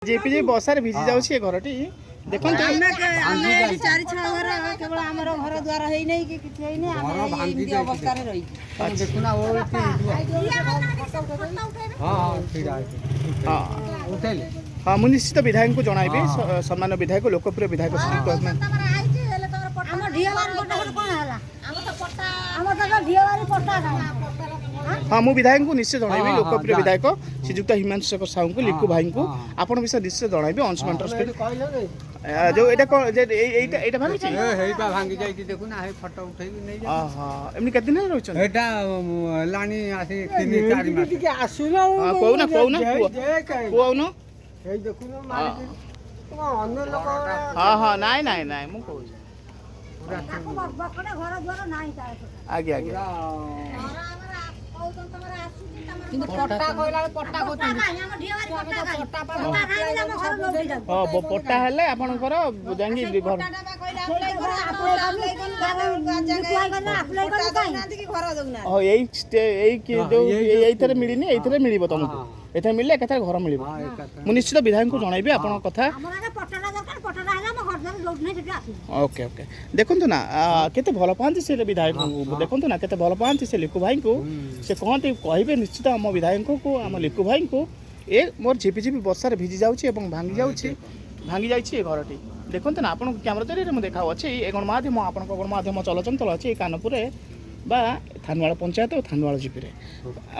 JP बसार भिजी जाउछि ए घरटी देखन तो चारि छह घर केवल हमर घर द्वार हेइ नै कि किछ हेइ नै हम एमती अवस्था रे रही देखुना ओ हां ठीक है हां उठेले हां मु निश्चित विधायक को जणाइबे सम्मान विधायक लोकप्रिय विधायक श्री हमर ढियावारी पट्टा कोन हला हमर त ढियावारी पट्टा हाँ मु विधायक को निश्चय जणाइबे लोकप्रिय विधायक श्रीजुक्त हिमांशु शेखर साहू को लिखु भाई को आपण विषय निश्चय जणाइबे अंश मंटर जो एटा जे एटा एटा भांगी छी हेइबा भांगी जाई कि देखु ना हे फोटो उठै नै जा हां एमनी केते दिन रहछन एटा लानी आसी 3-4 मास के आसुना हां को ना को आउनो हे देखु ना मालिक अन्य लोक हां हां नाइ नाइ नाइ मु कहू बकड़े घर द्वार नाही आगे आगे কিন্তু পট্টা কইলা পট্টা কত हम ढियावारी पट्टा पट्टा नाही हम घर लोटी जा हां पट्टा हेले आपनकर जांगी घर हां एई जो एइथरे मिलिनी एइथरे मिलिबो तुमको एथे मिलले कथा घर मिलिबो मु निश्चित विधायक को जणाइबे आपन कथा हमरा पट्टाटा दरकार पट्टाटा हैला हम घर द्वार लोट नै सेठी आसी ओके ओके देखंतु ना केते भलो पांती से विधायक को देखंतु ना केते भलो पांती से लिखु भाई को से कहते कहबे निश्चित हम विधायक को हम लिखु भाई को ए मोर झिपि झिपि वर्षा रे भिजी जाउछि एवं भांगी जाइछि ए घरटी देखंतु ना आपन कैमरा जरिए मु देखाउ अछि ए गणमाध्यम आपन को गणमाध्यम चलचंचल अछि ए कानपुर बा थानवाड़ पंचायत और थानवाड़ जीपी रे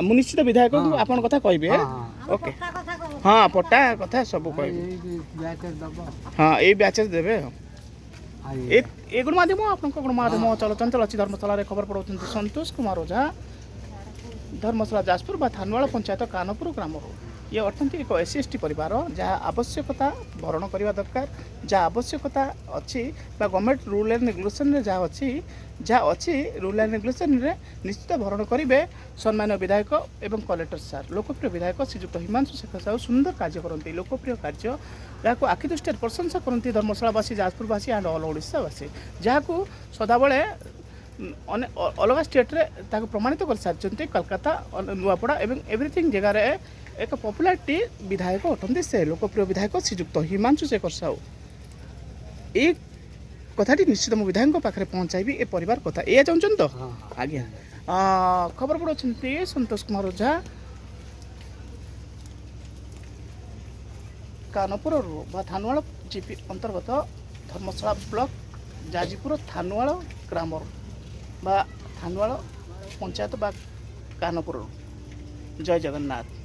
मु निश्चित विधायक को आपन कथा कहबे ओके हां पट्टा कथा सब कहबे हां ए बैचेस देबे ए गणमाध्यम आपन को गणमाध्यम चलचंचल अछि धर्मशाला रे खबर पढौछन संतोष कुमार ओझा धर्मशाला जाजपुर बा थानवाड़ पंचायत कानपुर ग्राम ये अर्थंती एक एससी परिवार जहाँ आवश्यकता भरण करने दरकार जहाँ आवश्यकता अच्छी गवर्नमेंट रूल एंड रेगुलेशन जहाँ अच्छी रूल एंड रेगुलेशन रे निश्चित भरण करेंगे सम्मान्य विधायक एवं कलेक्टर सार लोकप्रिय विधायक श्रीजुक्त हिमांशु शेखर साहू सुंदर कार्य करते लोकप्रिय कार्य जहाँ आखि दृष्टि प्रशंसा करती धर्मशालावासी जाजपुरवासी एंड ऑल ओडिशावासी जहाँ सदाबले अलग स्टेट रे ताको प्रमाणित कर सारी कलकाता नुआपड़ा एवं एवरीथिंग जगह रे एक पॉपुलरिटी विधायक अटंती से लोकप्रिय विधायक श्रीजुक्त हिमांशु शेखर साहू एक कथाटी निश्चित मो विधायक पाखे पहुँचाइबी ए परिवार कथा ए चाहूँ तो आज्ञा खबर पढ़ुंट संतोष कुमार ओझा कानपुर थानवाड़ जीपी अंतर्गत धर्मशाला ब्लॉक जाजीपुर थानवाड़ ग्राम बा थानवाड़ पंचायत बा कानपुर जय जगन्नाथ।